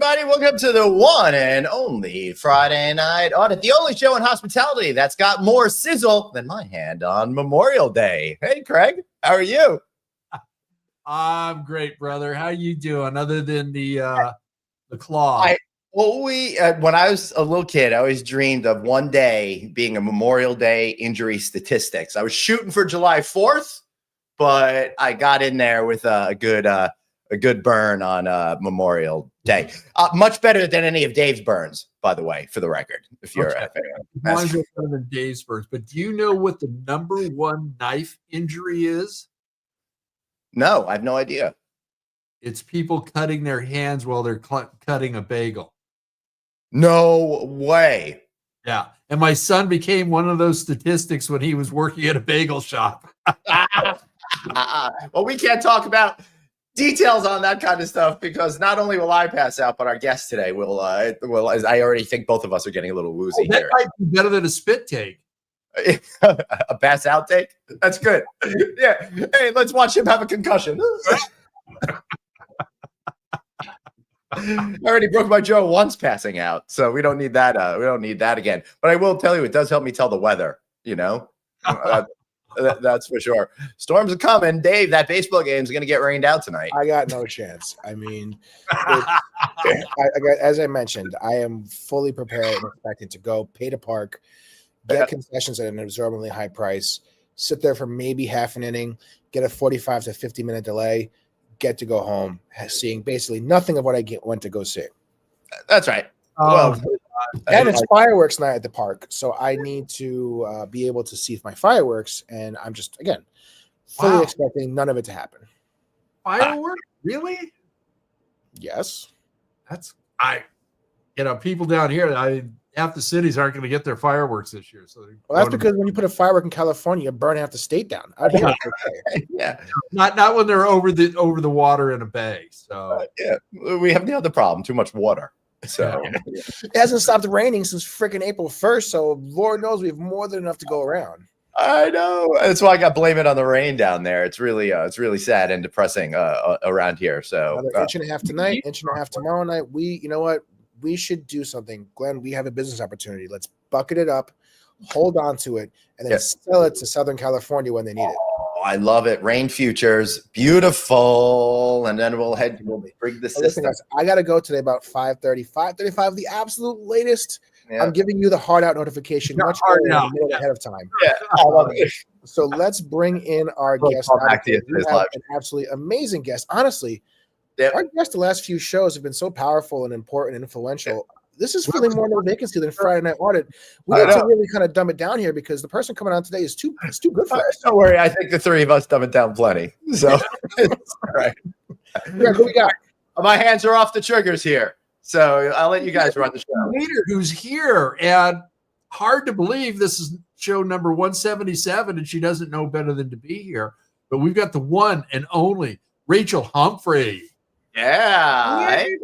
everybody. Welcome to the one and only Friday Night Audit, the only show in hospitality that's got more sizzle than my hand on Memorial Day. Hey, Craig, how are you? I'm great, brother. How you doing? Other than the claw. When I was a little kid, I always dreamed of one day being a Memorial Day injury statistics. I was shooting for July 4th, but I got in there with a good burn on Memorial Day. Much better than any of Dave's burns, by the way, for the record. If you're okay. Mine's better than Dave's burns. But do you know what the number one knife injury is? No, I have no idea. It's people cutting their hands while they're cutting a bagel. No way. Yeah. And my son became one of those statistics when he was working at a bagel shop. Well, we can't talk about details on that kind of stuff because not only will I pass out, but our guest today will. As I already think both of us are getting a little woozy that here. Might be better than a spit take. A pass out take? That's good. Yeah. Hey, let's watch him have a concussion. I already broke my jaw once passing out, so we don't need that. We don't need that again. But I will tell you, it does help me tell the weather. You know, that's for sure. Storms are coming, Dave. That baseball game is going to get rained out tonight. I got no chance. I mean, as I mentioned, I am fully prepared and expecting to go pay to park, get concessions at an absorbently high price, sit there for maybe half an inning, get a 45 to 50-minute delay, get to go home, seeing basically nothing of what I went to go see. That's right. And it's fireworks night at the park, so I need to be able to see my fireworks, and I'm just, again, fully expecting none of it to happen. Fireworks? Really? Yes. People down here, half the cities aren't going to get their fireworks this year. So that's because when you put a firework in California, you burn half the state down. Out here, yeah, not when they're over the water in a bay. So we have the other problem: too much water. So it hasn't stopped raining since freaking April 1st. So Lord knows we have more than enough to go around. I know. That's why I got blame it on the rain down there. It's really sad and depressing around here. So another inch and a half tonight, inch and a half tomorrow night. You know what? We should do something. Glenn, we have a business opportunity. Let's bucket it up, hold on to it, and then sell it to Southern California when they need it. Oh, I love it. Rain futures, beautiful. And then we'll bring the system. Listen, I got to go today about 5:30, 5:35, the absolute latest. Yeah. I'm giving you the hard out notification much ahead of time. Yeah, I love it. So let's bring in our guest. We have an absolutely amazing guest. Honestly, our guests the last few shows have been so powerful and important and influential. This is filling more no vacancy than Friday Night Audit. We need to really kind of dumb it down here because the person coming on today is too good for us. Don't worry, I think the three of us dumb it down plenty. So it's all right. Greg, who we got? My hands are off the triggers here. So I'll let you guys run the show. Leader who's here, and hard to believe this is show number 177, and she doesn't know better than to be here. But we've got the one and only Rachel Humphrey. Yeah. Hey,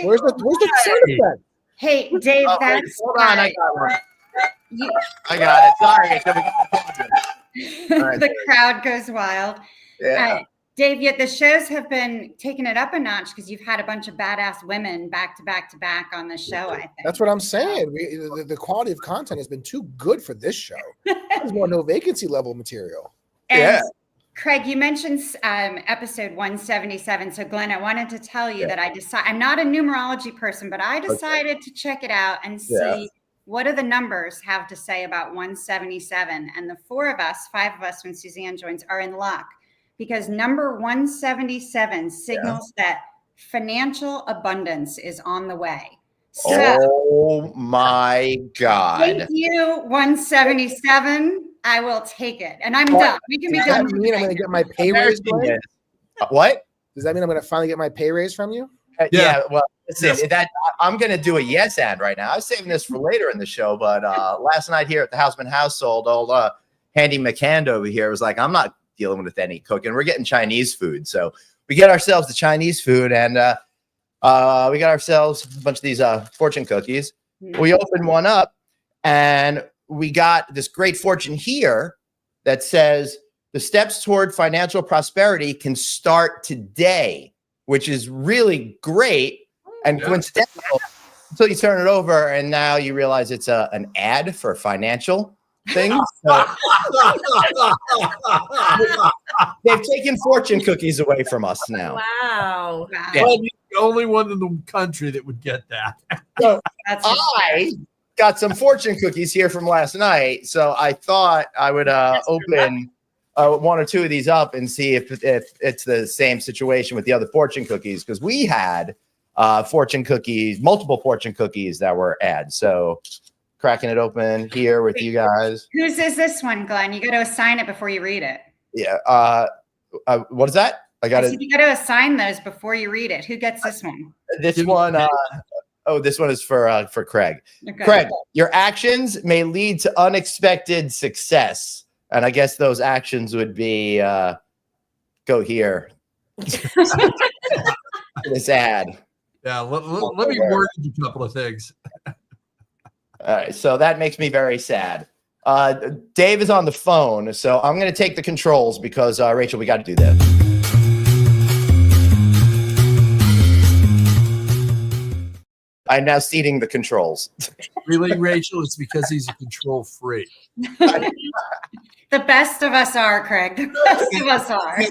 where's the sound effect? Hey, Dave, that's hold on. I got one. I got it. Sorry. The crowd goes wild. Yeah. Dave, yet the shows have been taking it up a notch because you've had a bunch of badass women back to back on the show, I think. That's what I'm saying. The quality of content has been too good for this show. There's more no vacancy level material. And Craig, you mentioned episode 177. So Glenn, I wanted to tell you that I'm not a numerology person, but I decided to check it out and see what do the numbers have to say about 177. And the five of us when Suzanne joins, are in luck because number 177 signals that financial abundance is on the way. So, oh my God. Thank you, 177. I will take it. And I'm done. We can be done. Does that mean I'm going to get my pay raise? What? Does that mean I'm going to finally get my pay raise from you? Yeah. Well, listen, I'm going to do a yes and right now. I was saving this for later in the show, but last night here at the Houseman household, old Handy McCand over here was like, I'm not dealing with any cooking. We're getting Chinese food. So we get ourselves the Chinese food and we got ourselves a bunch of these fortune cookies. We opened one up and we got this great fortune here that says the steps toward financial prosperity can start today, which is really great. And coincidental, until you turn it over, and now you realize it's an ad for financial things. They've taken fortune cookies away from us now. Wow. Yeah. Well, you're the only one in the country that would get that. So I got some fortune cookies here from last night, so I thought I would open one or two of these up and see if it's the same situation with the other fortune cookies, because we had fortune cookies, multiple fortune cookies that were ads. So cracking it open here with you guys. Whose is this one, Glenn? You got to assign it before you read it. Yeah. What is that? I got it. You got to assign those before you read it. Who gets this one? This one. This one is for Craig. Okay. Craig, your actions may lead to unexpected success, and I guess those actions would be go here. This ad. Yeah. Let me word a couple of things. All right, so that makes me very sad. Dave is on the phone, so I'm going to take the controls because, Rachel, we got to do this. I'm now ceding the controls. Really, Rachel? It's because he's a control freak. The best of us are, Craig. The best of us are.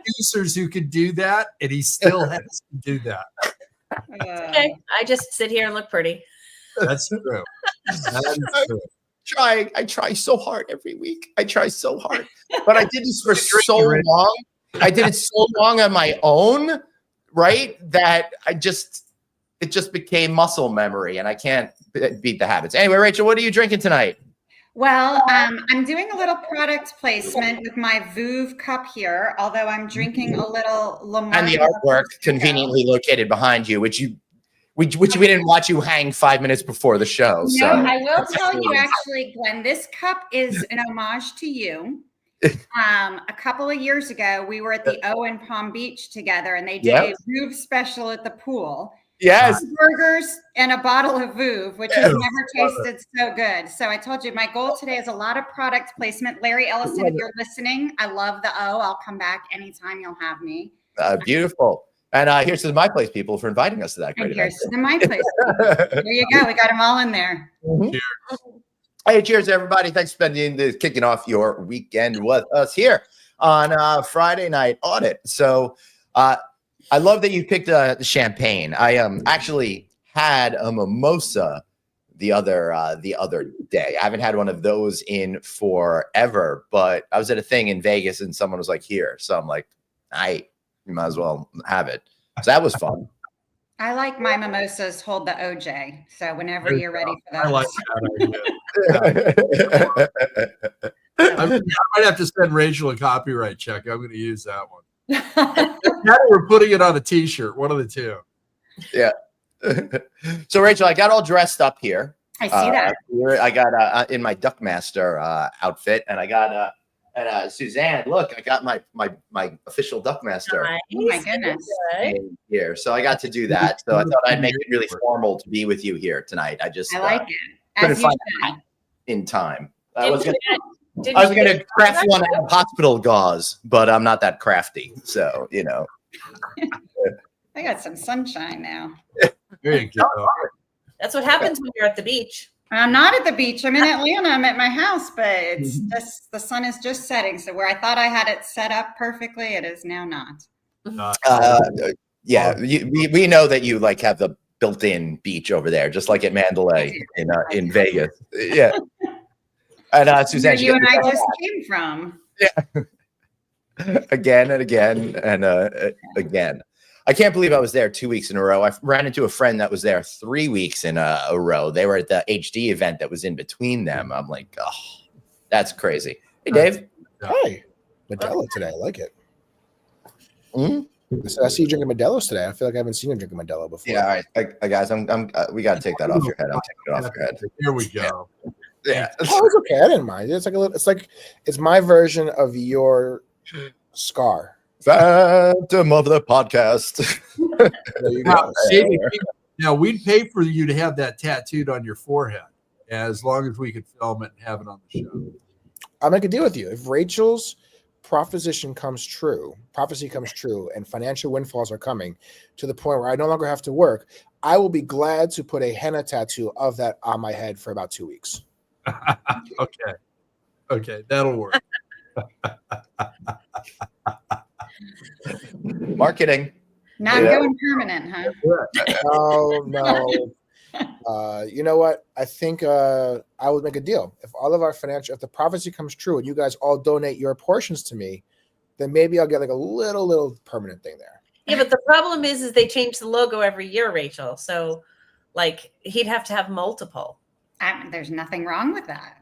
Producers who could do that, and he still has to do that. Okay, I just sit here and look pretty. That's true. I try so hard every week. I try so hard, but I did this for so long. I did it so long on my own, right? That it just became muscle memory, and I can't beat the habits. Anyway, Rachel, what are you drinking tonight? Well, I'm doing a little product placement with my Vouv cup here, although I'm drinking a little Lamar. And the artwork conveniently located behind you, which we didn't watch you hang 5 minutes before the show. No, so I will tell you actually, Glenn, this cup is an homage to you. A couple of years ago, we were at the O in Palm Beach together, and they did a Vouv special at the pool. Yes. Burgers and a bottle of Vouv, which has never tasted so good. So I told you my goal today is a lot of product placement. Larry Ellison, if you're listening, I love the O. I'll come back anytime you'll have me. Beautiful. And here's to the My Place people for inviting us to that great event. Here's to the My Place. There you go. We got them all in there. Cheers. Hey, cheers, everybody. Thanks for kicking off your weekend with us here on Friday Night Audit. So I love that you picked the champagne. I actually had a mimosa the other day. I haven't had one of those in forever, but I was at a thing in Vegas and someone was like, here. So I'm like, you might as well have it. So that was fun. I like my mimosas hold the OJ. So whenever you're ready for those. I like that idea. I might have to send Rachel a copyright check. I'm going to use that one. Now we're putting it on a T-shirt. One of the two. Yeah. So Rachel, I got all dressed up here. I see that. I got in my Duckmaster outfit, and I got and Suzanne, look, I got my official Duckmaster. Nice. Oh my goodness. Here, so I got to do that. So I thought I'd make it really formal to be with you here tonight. I like it. Couldn't find it in time. I was gonna craft one out of hospital gauze, but I'm not that crafty. So I got some sunshine now. There you go. That's what happens when you're at the beach. I'm not at the beach. I'm in Atlanta. I'm at my house, but it's just the sun is just setting. So where I thought I had it set up perfectly, it is now not. Yeah, we know that you have the built-in beach over there, just like at Mandalay in Vegas. Yeah. And Suzanne, you and I just came from. Yeah. Again and again and again. I can't believe I was there 2 weeks in a row. I ran into a friend that was there 3 weeks in a row. They were at the HD event that was in between them. I'm like, oh, that's crazy. Hey, Dave. Hey, Modelo today. I like it. So I see you drinking Modelo's today. I feel like I haven't seen you drinking Modelo before. Yeah, all right, guys. We got to take that off your head. I'm taking it off your head. Here we go. Yeah. Oh, it's okay. I didn't mind. It's my version of your scar. Phantom of the podcast. There you go. Now, we'd pay for you to have that tattooed on your forehead as long as we could film it and have it on the show. I'll make a deal with you. If Rachel's prophecy comes true, and financial windfalls are coming to the point where I no longer have to work, I will be glad to put a henna tattoo of that on my head for about 2 weeks. Okay, that'll work. Marketing. Not going permanent, huh? No. You know what? I think I would make a deal. If the prophecy comes true and you guys all donate your portions to me, then maybe I'll get like a little permanent thing there. Yeah, but the problem is they change the logo every year, Rachel. So, like, he'd have to have multiple. There's nothing wrong with that.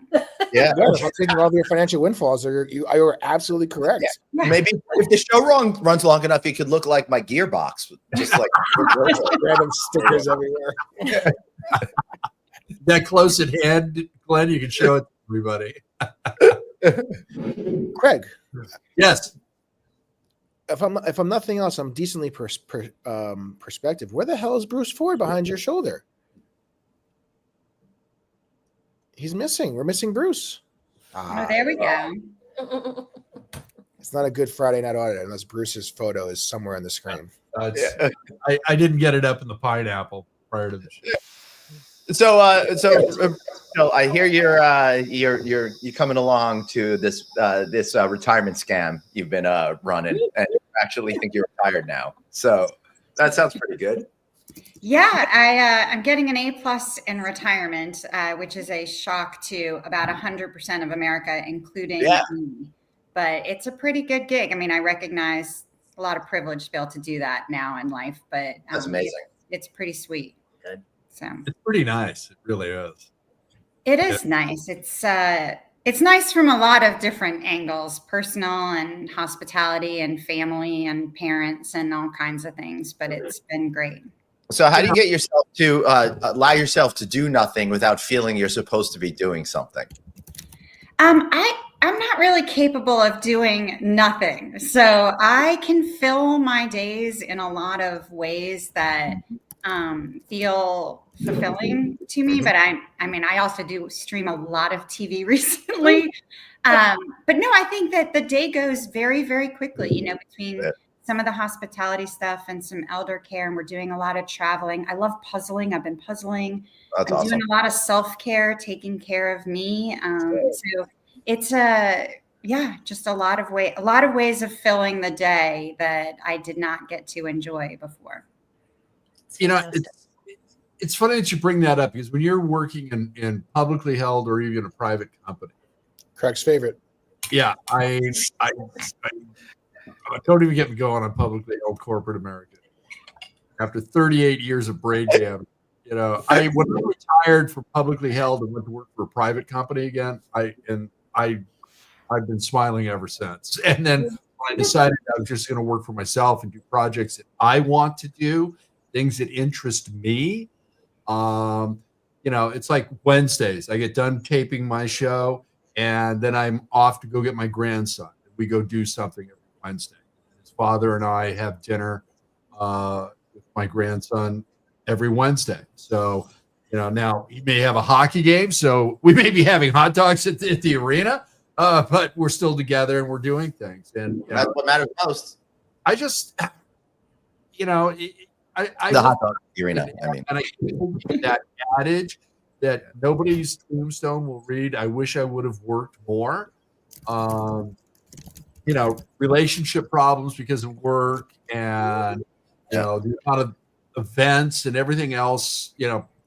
Yeah. If I'm taking all of your financial windfalls, you're absolutely correct. Yeah. Maybe if the show runs long enough, it could look like my gearbox, just like random stickers everywhere. That close at hand, Glenn, you can show it to everybody. Craig. Yes. If I'm nothing else, I'm decently perspective. Where the hell is Bruce Ford behind your shoulder? He's missing. We're missing Bruce. Oh, there we go. It's not a good Friday night audit unless Bruce's photo is somewhere on the screen. I didn't get it up in the pineapple prior to the show. So I hear you're coming along to this retirement scam you've been running, and you actually think you're retired now. So that sounds pretty good. Yeah, I'm getting an A+ in retirement, which is a shock to about 100% of America, including me. But it's a pretty good gig. I mean, I recognize a lot of privilege to be able to do that now in life, but that's amazing. It's pretty sweet. Good. So it's pretty nice. It really is. It is nice. It's nice from a lot of different angles, personal and hospitality and family and parents and all kinds of things, but it's been great. So how do you get yourself to allow yourself to do nothing without feeling you're supposed to be doing something? I'm not really capable of doing nothing. So I can fill my days in a lot of ways that feel fulfilling to me. But I also do stream a lot of TV recently. But no, I think that the day goes very, very quickly, between some of the hospitality stuff and some elder care. And we're doing a lot of traveling. I love puzzling. I've been puzzling. That's I'm awesome. doing a lot of self-care, taking care of me. So it's just a lot of ways of filling the day that I did not get to enjoy before. It's funny that you bring that up, because when you're working in publicly held or even a private company, Craig's favorite. Yeah, I don't even get me going on publicly held corporate America. After 38 years of brain jam, when I retired from publicly held and went to work for a private company again, I've been smiling ever since. And then when I decided I was just going to work for myself and do projects that I want to do, things that interest me. It's like Wednesdays. I get done taping my show, and then I'm off to go get my grandson. We go do something every Wednesday. His father and I have dinner with my grandson every Wednesday. So, now he may have a hockey game, so we may be having hot dogs at the arena, but we're still together and we're doing things. And that's what matters most. I just, the hot dog arena. And I that adage that nobody's tombstone will read, "I wish I would have worked more." Relationship problems because of work, and the amount of events and everything else,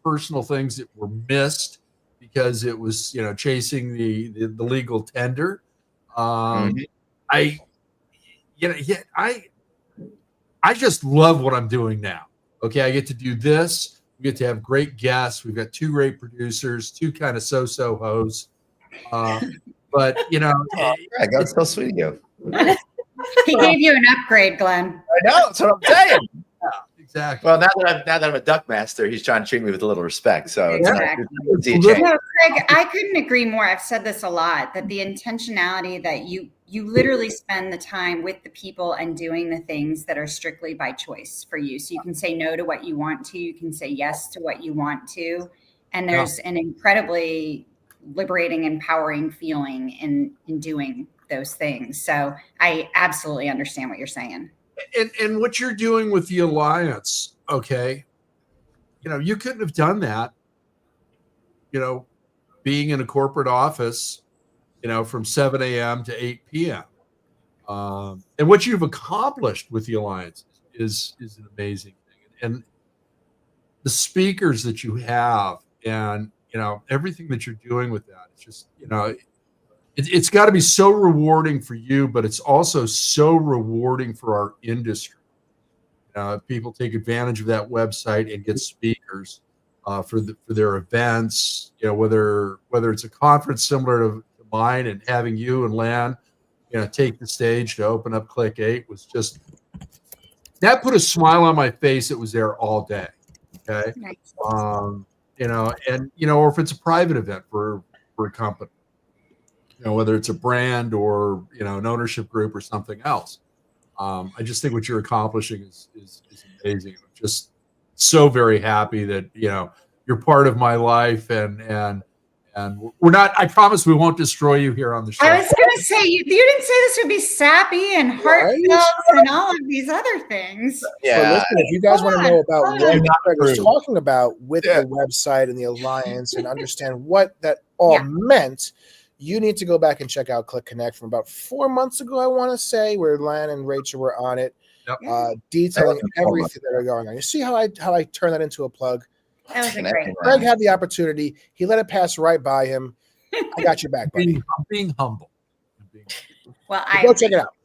personal things that were missed because it was, chasing the legal tender. I just love what I'm doing now. Okay, I get to do this. We get to have great guests. We've got 2 great producers, 2 kind of so-so hosts. But that's so sweet of you. He gave you an upgrade, Glenn. I know. That's what I'm saying. Yeah, exactly. Well, now that I'm a duck master, he's trying to treat me with a little respect. So Exactly. Craig, I couldn't agree more. I've said this a lot, that the intentionality that you literally spend the time with the people and doing the things that are strictly by choice for you. So you can say no to what you want to, you can say yes to what you want to. And there's an incredibly liberating, empowering feeling in doing those things. So I absolutely understand what you're saying. And what you're doing with the alliance, okay, you couldn't have done that, being in a corporate office, from 7 a.m. to 8 p.m. And what you've accomplished with the alliance is an amazing thing. And the speakers that you have, and everything that you're doing with that, it's just it's got to be so rewarding for you, but it's also so rewarding for our industry. People take advantage of that website and get speakers for their events. Whether it's a conference similar to mine, and having you and Lan, take the stage to open up Click 8 was just, that put a smile on my face. It was there all day. Okay. Nice. Or if it's a private event for a company, whether it's a brand or, an ownership group or something else. I just think what you're accomplishing is amazing. I'm just so very happy that, you're part of my life, and we're not, I promise we won't destroy you here on the show. I was going to say, you didn't say this would be sappy and heartfelt and all of these other things. Yeah. So listen, if you guys want to know about what Craig was talking about with the website and the alliance and understand what that all meant, you need to go back and check out Click Connect from about 4 months ago, I want to say, where Lan and Rachel were on it, detailing everything that are going on. You see how I turn that into a plug? That was a great Craig had the opportunity. He let it pass right by him. I got your back, buddy. I'm being humble. Well, go check it out.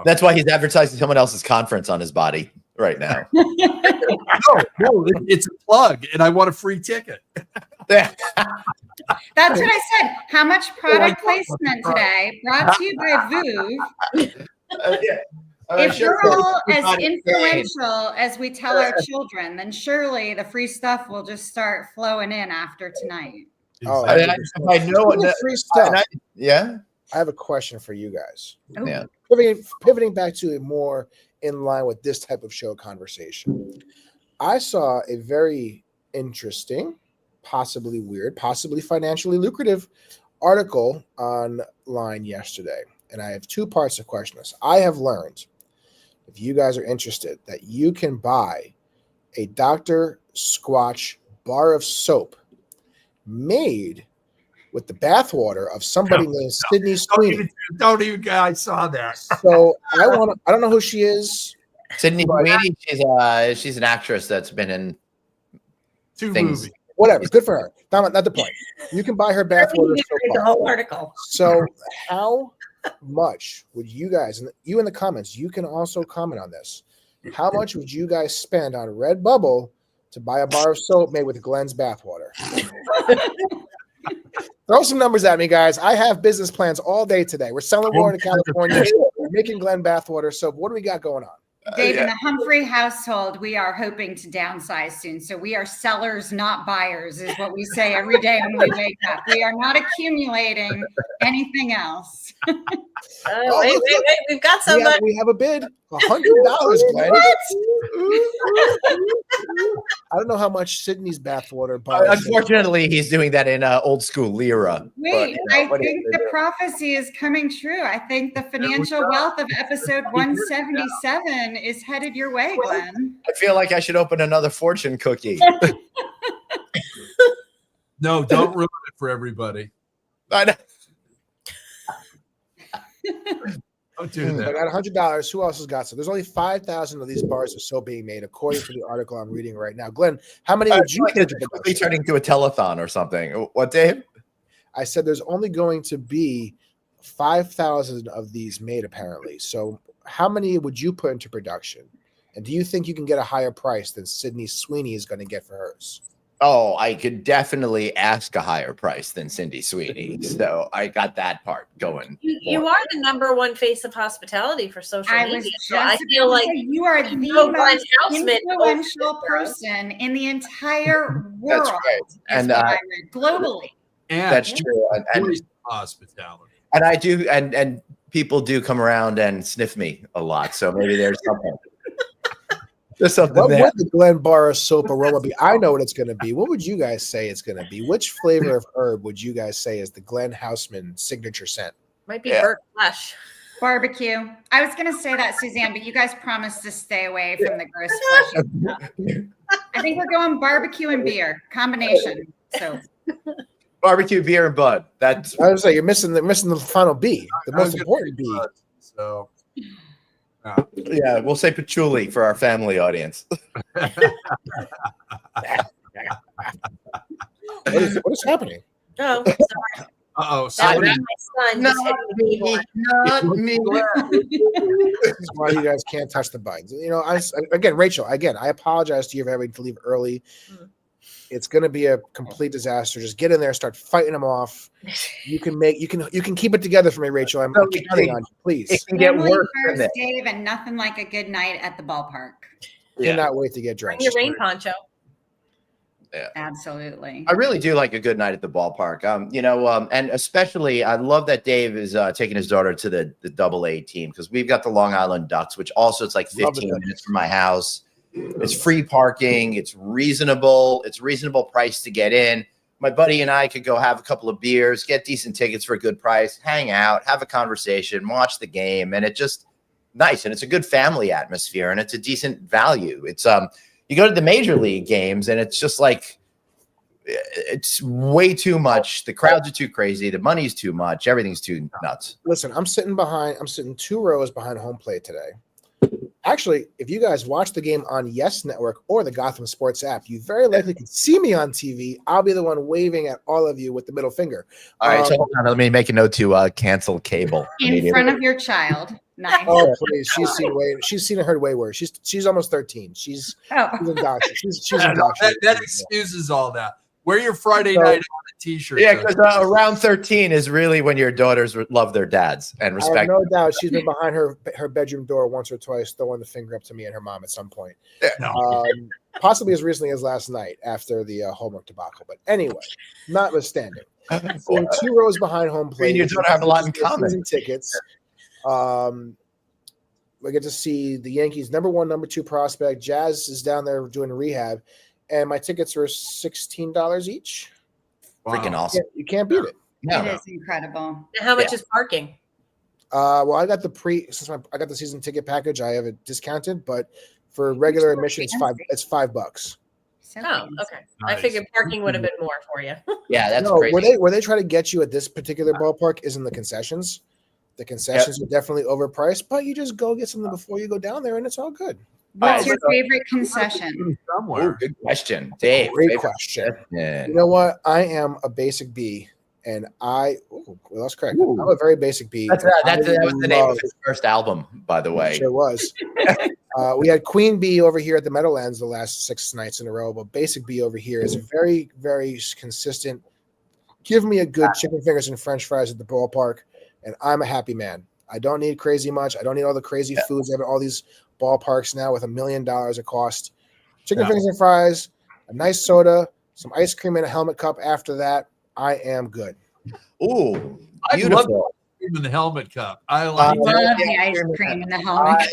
That's why he's advertising someone else's conference on his body right now. No, it's a plug, and I want a free ticket. That's what I said. How much product placement today? Brought to you by VOOV. If you're all as influential as we tell our children, then surely the free stuff will just start flowing in after tonight. Oh, I know free stuff. I have a question for you guys. Ooh. Yeah. Pivoting back to it more in line with this type of show conversation. I saw a very interesting, possibly weird, possibly financially lucrative article online yesterday. And I have two parts of questions. I have learned, if you guys are interested, that you can buy a Dr. Squatch bar of soap made with the bathwater of somebody named Sydney Sweeney. Don't even, I saw that. So I don't know who she is. Sydney Sweeney, she's an actress that's been in 2 things. movies. Whatever, good for her. Not the point. You can buy her bathwater soap. The whole article. So how much would you guys, and you in the comments, you can also comment on this. How much would you guys spend on Redbubble to buy a bar of soap made with Glenn's bathwater? Throw some numbers at me, guys. I have business plans all day today. We're selling water to California. We're making Glenn bathwater soap. What do we got going on? Dave, in the Humphrey household, we are hoping to downsize soon. So we are sellers, not buyers, is what we say every day when we wake up. We are not accumulating anything else. Wait. We've got so much. We have a bid. $100, Glenn. What? I don't know how much Sydney's bathwater. Unfortunately, he's doing that in old school lira. Wait, I think the prophecy is coming true. I think the financial wealth of episode 177 is headed your way, Glenn. I feel like I should open another fortune cookie. No, don't ruin it for everybody. I know. Don't do that. I got $100. Who else has got some? There's only 5,000 of these bars of soap being made, according to the article I'm reading right now. Glenn, how many would you think be turning to a telethon or something? What, Dave? I said there's only going to be 5,000 of these made, apparently. So how many would you put into production? And do you think you can get a higher price than Sydney Sweeney is going to get for hers? Oh, I could definitely ask a higher price than Cindy Sweeney. So I got that part going. You are the #1 face of hospitality for social media. So I just feel like you are the most influential person in the entire world. That's right. And globally. And that's true. And hospitality. And I do, and people do come around and sniff me a lot. So maybe there's something. There's something what there. would the Glen Bar soap aroma be? I know what it's going to be. What would you guys say it's going to be? Which flavor of herb would you guys say is the Glenn Houseman signature scent? Might be burnt flesh. Barbecue. I was going to say that, Suzanne, but you guys promised to stay away from the gross fleshy stuff. I think we're going barbecue and beer combination. So barbecue, beer, and bud. That's. I was like, you're missing the final B, the most important B. So. Yeah, we'll say patchouli for our family audience. What is happening? Oh, sorry. That was my son. Not me. This is why you guys can't touch the buttons. You know, Rachel, I apologize to you for having to leave early. It's going to be a complete disaster. Just get in there, start fighting them off. You can keep it together for me, Rachel. I'm counting on you, please. It can get worse than first, that. Dave, and nothing like a good night at the ballpark. Cannot wait to get drenched. Bring your rain poncho. Yeah, absolutely. I really do like a good night at the ballpark. And especially I love that Dave is taking his daughter to the AA team because we've got the Long Island Ducks, which also it's like 15 minutes from my house. It's free parking. It's reasonable. It's reasonable price to get in. My buddy and I could go have a couple of beers, get decent tickets for a good price, hang out, have a conversation, watch the game, and it's just nice. And it's a good family atmosphere, and it's a decent value. It's you go to the major league games, and it's just like it's way too much. The crowds are too crazy. The money's too much. Everything's too nuts. Listen, I'm sitting 2 rows behind home plate today. Actually, if you guys watch the game on Yes Network or the Gotham Sports app, you very likely can see me on TV. I'll be the one waving at all of you with the middle finger. All right, so hold on. Let me make a note to cancel cable in front of your child. Nice. Oh, please! She's seen and heard way worse. She's almost 13. She's indoctrinated. She's indoctrinated. That excuses all that. Wear your Friday night on a t-shirt. Yeah, because around 13 is really when your daughters love their dads and respect. I have no doubt she's been behind her bedroom door once or twice, throwing the finger up to me and her mom at some point. Possibly as recently as last night after the homework debacle. But anyway, notwithstanding, so 2 rows behind home plate. You don't have a lot in common. Tickets. We get to see the Yankees' number 1, number 2 prospect. Jazz is down there doing rehab. And my tickets were $16 each. Freaking awesome! You can't beat it. It is incredible. How much is parking? Well, I got I got the season ticket package. I have it discounted, but for regular admission, it's $5. Okay. Nice. I figured parking would have been more for you. Yeah, that's crazy. Where they try to get you at this particular ballpark is in the concessions. The concessions are definitely overpriced, but you just go get something before you go down there, and it's all good. What's your favorite concession? Ooh, good question, Dave. Great question. You know what? I am a basic B, and we lost Craig. I'm a very basic B. That was the name of his first album, by the way. It sure was. We had Queen Bee over here at the Meadowlands the last 6 nights in a row, but basic B over here is very, very consistent. Give me a good chicken fingers and French fries at the ballpark, and I'm a happy man. I don't need crazy much. I don't need all the crazy foods. They have all these ballparks now with $1 million a cost. Chicken fingers and fries, a nice soda, some ice cream in a helmet cup. After that, I am good. Ooh, beautiful! In the helmet cup, I love the ice cream in the helmet.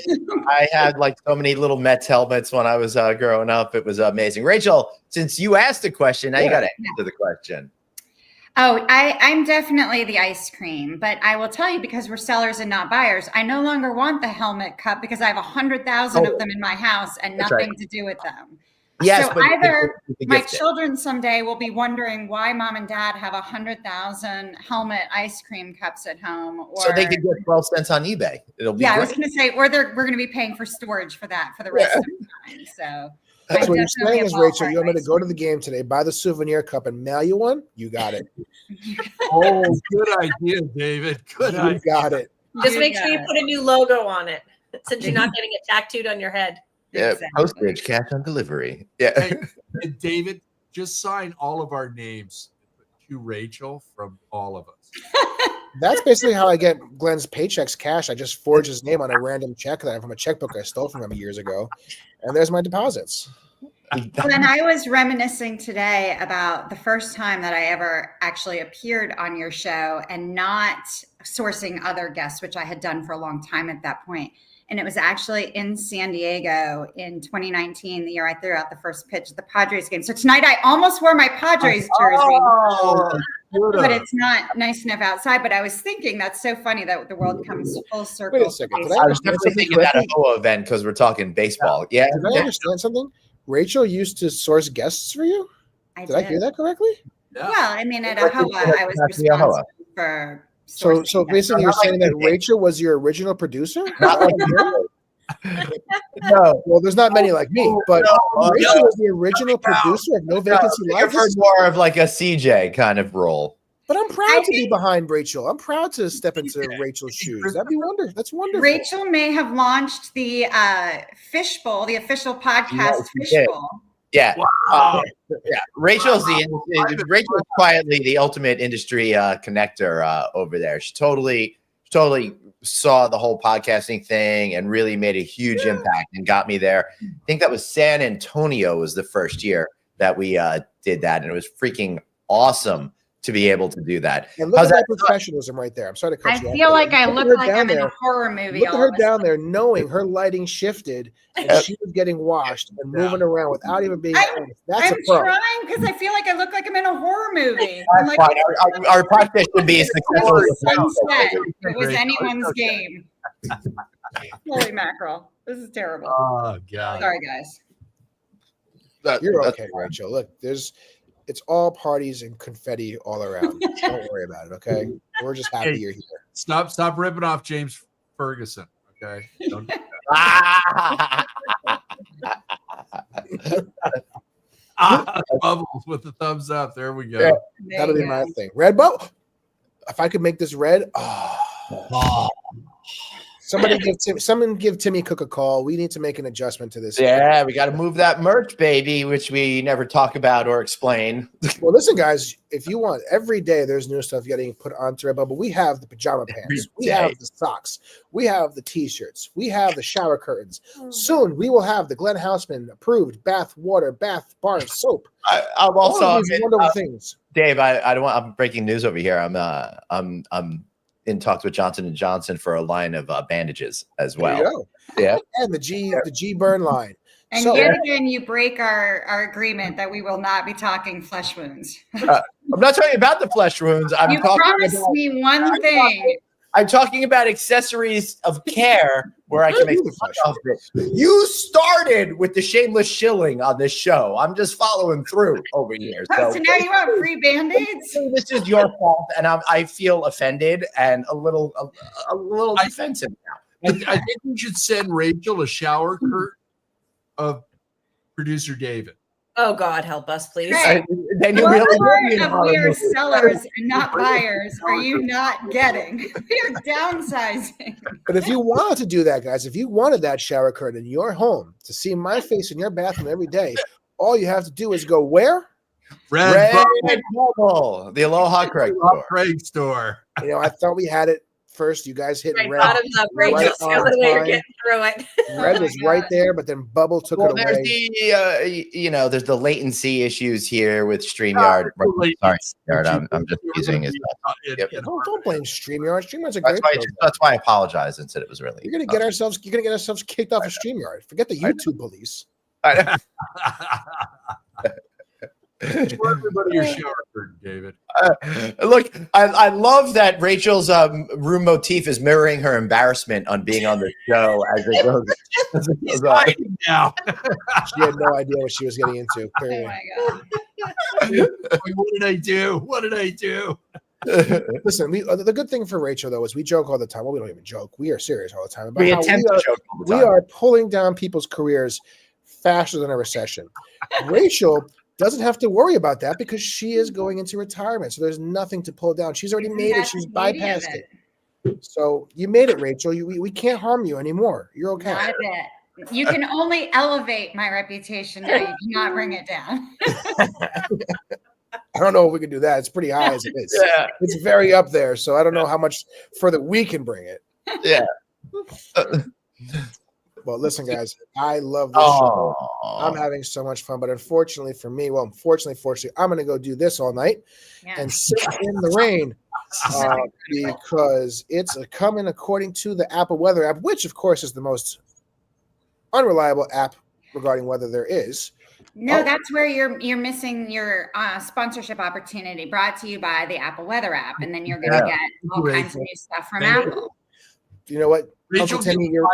I had like so many little Mets helmets when I was growing up. It was amazing. Rachel, since you asked the question, now you got to answer the question. Oh, I'm definitely the ice cream, but I will tell you, because we're sellers and not buyers, I no longer want the helmet cup because I have 100,000 of them in my house and nothing to do with them. Yes, so but either my children someday will be wondering why mom and dad have 100,000 helmet ice cream cups at home, or so they could get 12 cents on eBay. It'll be great. I was going to say, or we're going to be paying for storage for that for the rest of the time. So. That's what you're saying is, Rachel, you want me to go to the game today, buy the souvenir cup, and mail you one? You got it. Oh, good idea, David. Good idea. You got it. Just make sure you put a new logo on it, since you're not getting it tattooed on your head. Yeah, postage, cash on delivery. Yeah. Hey, David, just sign all of our names to Rachel from all of us. That's basically how I get Glenn's paychecks cash. I just forge his name on a random check that I have from a checkbook I stole from him years ago. And there's my deposits. Glenn, I was reminiscing today about the first time that I ever actually appeared on your show and not sourcing other guests, which I had done for a long time at that point. And it was actually in San Diego in 2019, the year I threw out the first pitch of the Padres game. So tonight I almost wore my Padres jersey. but it's not nice enough outside. But I was thinking that's so funny that the world comes full circle. Wait a second. I was definitely thinking that Ahoa event because we're talking baseball. Yeah. Did I understand something? Rachel used to source guests for you? Did I hear that correctly? Yeah. Well, I mean, at Ahoa, I was responsible for. So basically, you're saying that Rachel was your original producer? No, well, there's not many like me, but Rachel was the original producer of No Vacancy Live. I've heard more of like a CJ kind of role. But I'm proud to be behind Rachel. I'm proud to step into Rachel's shoes. That'd be wonderful. That's wonderful. Rachel may have launched the Fishbowl, the official podcast Fishbowl. Yeah. Wow. Yeah. Rachel's quietly the ultimate industry connector over there. She totally saw the whole podcasting thing and really made a huge impact and got me there. I think that was San Antonio was the first year that we did that. And it was freaking awesome to be able to do that. And look at that professionalism right there. I'm sorry to cut you off. I feel like I look like I'm in a horror movie. Look at her down there, knowing her lighting shifted and she was getting washed and moving around without even being. That's a pro. I'm trying because I feel like I look like I'm in a horror movie. Like, our podcast should be successful. It was anyone's game. Holy mackerel! This is terrible. Oh God! Sorry, guys. You're okay, Rachel. Look, it's all parties and confetti all around. Don't worry about it, okay? We're just happy you're here. Stop ripping off James Ferguson, okay? Don't do Bubbles with the thumbs up. There we go. Yeah, that'll be my thing. Red bubble. If I could make this red, Someone give Timmy Cook a call. We need to make an adjustment to this. Yeah, we got to move that merch, baby, which we never talk about or explain. Well, listen, guys, if you want, every day there's new stuff getting put onto Redbubble. We have the pajama pants. We have the socks. We have the T-shirts. We have the shower curtains. Soon we will have the Glenn Houseman approved bath water, bath bar soap. I'm also all of these wonderful things. Dave, I don't want. I'm breaking news over here. I'm in talks with Johnson & Johnson for a line of bandages as well. Yeah, and the G burn line. And yet again, you break our agreement that we will not be talking flesh wounds. I'm not talking about the flesh wounds. You promised me one thing. I'm talking about accessories of care where I can make fun of it. You started with the shameless shilling on this show. I'm just following through over here. So now you want free Band-Aids? This is your fault, and I feel offended and a little defensive now. I think we should send Rachel a shower curtain of producer David. Oh God, help us, please. Right. Then you really we are sellers and not buyers. Are you not getting? We are downsizing. But if you wanted to do that, guys, if you wanted that shower curtain in your home to see my face in your bathroom every day, all you have to do is go where? Red Bubble, the Aloha Craig store. You know, I thought we had it first. You guys hit red. Bottoms up, Rachel. We're getting through it. Red was right there, but then Bubble took it away. There's the latency issues here with StreamYard. Sorry, I'm just using his. Don't blame StreamYard. StreamYard's a great. That's why I apologized and said it was really. You're gonna get ourselves kicked off of StreamYard. Forget the YouTube police. Show everybody your shower curtain, David. Look, I love that Rachel's room motif is mirroring her embarrassment on being on the show as it goes. Now. She had no idea what she was getting into. Clearly. Oh my God. What did I do? What did I do? Listen, the good thing for Rachel though is we joke all the time. Well, we don't even joke. We are serious all the time. We attempt to joke all the time. We are pulling down people's careers faster than a recession. Rachel doesn't have to worry about that because she is going into retirement. So there's nothing to pull down. She's already made it. She's bypassed it. So you made it, Rachel. We can't harm you anymore. You're okay. Not a bit. You can only elevate my reputation. Now you cannot bring it down. I don't know if we can do that. It's pretty high as it is. Yeah. It's very up there. So I don't know how much further we can bring it. Yeah. Well, listen, guys, I love this show. I'm having so much fun, but unfortunately for me, fortunately, I'm going to go do this all night and sit in the rain because it's coming according to the Apple Weather app, which, of course, is the most unreliable app regarding whether there is. No, that's where you're missing your sponsorship opportunity. Brought to you by the Apple Weather app, and then you're going to get all kinds of new stuff from Apple. You know what? Rachel, you're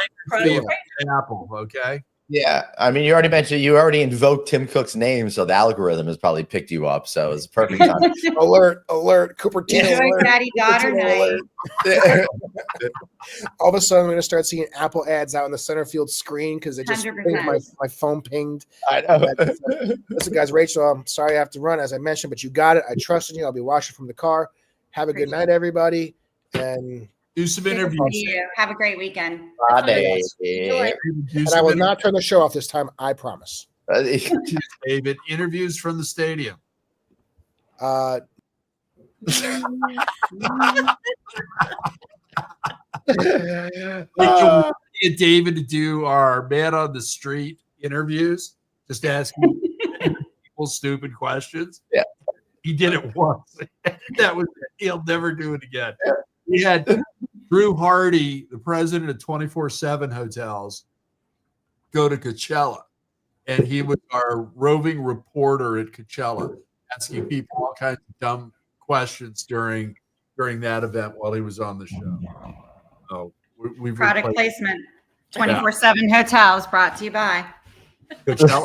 Apple, okay? Yeah, I mean, you already invoked Tim Cook's name, so the algorithm has probably picked you up. So it's perfect time. alert, Cupertino alert. Daddy-daughter night. All of a sudden, I'm going to start seeing Apple ads out on the center field screen because they just my phone pinged. I know. Listen, guys, Rachel, I'm sorry I have to run, as I mentioned, but you got it. I trust in you. I'll be watching from the car. Have a good night, everybody, and do some interviews. Have a great weekend. And I will not turn the show off this time. I promise. David, interviews from the stadium. Get David to do our man on the street interviews. Just asking people stupid questions. Yeah, he did it once. That was it. He'll never do it again. Yeah. We had Drew Hardy, the president of 24/7 Hotels, go to Coachella, and he was our roving reporter at Coachella, asking people all kinds of dumb questions during that event while he was on the show. So we've product placement. 24/7 Hotels, brought to you by Coachella.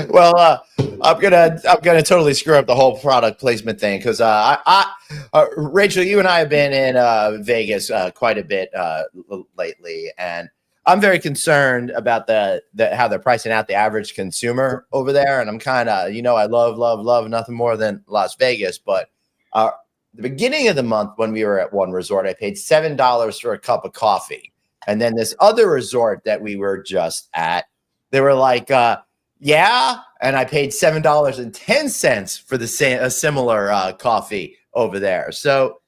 Well, I'm gonna totally screw up the whole product placement thing because Rachel, you and I have been in Vegas quite a bit lately, and I'm very concerned about the how they're pricing out the average consumer over there. And I'm kind of, I love nothing more than Las Vegas, but the beginning of the month when we were at one resort, I paid $7 for a cup of coffee, and then this other resort that we were just at, they were like. Yeah, and I paid $7.10 for a similar coffee over there. So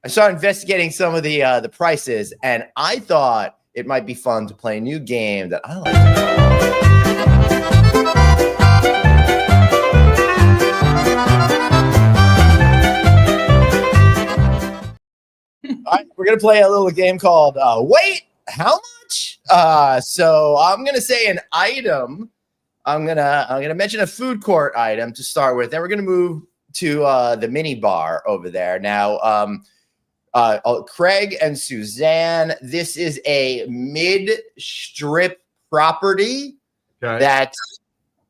I started investigating some of the prices, and I thought it might be fun to play a new game that I like to All right, we're gonna play a little game called Wait, How Much? So I'm gonna say an item. I'm gonna mention a food court item to start with. Then we're gonna move to the mini bar over there. Now, Craig and Suzanne, this is a mid-strip property that's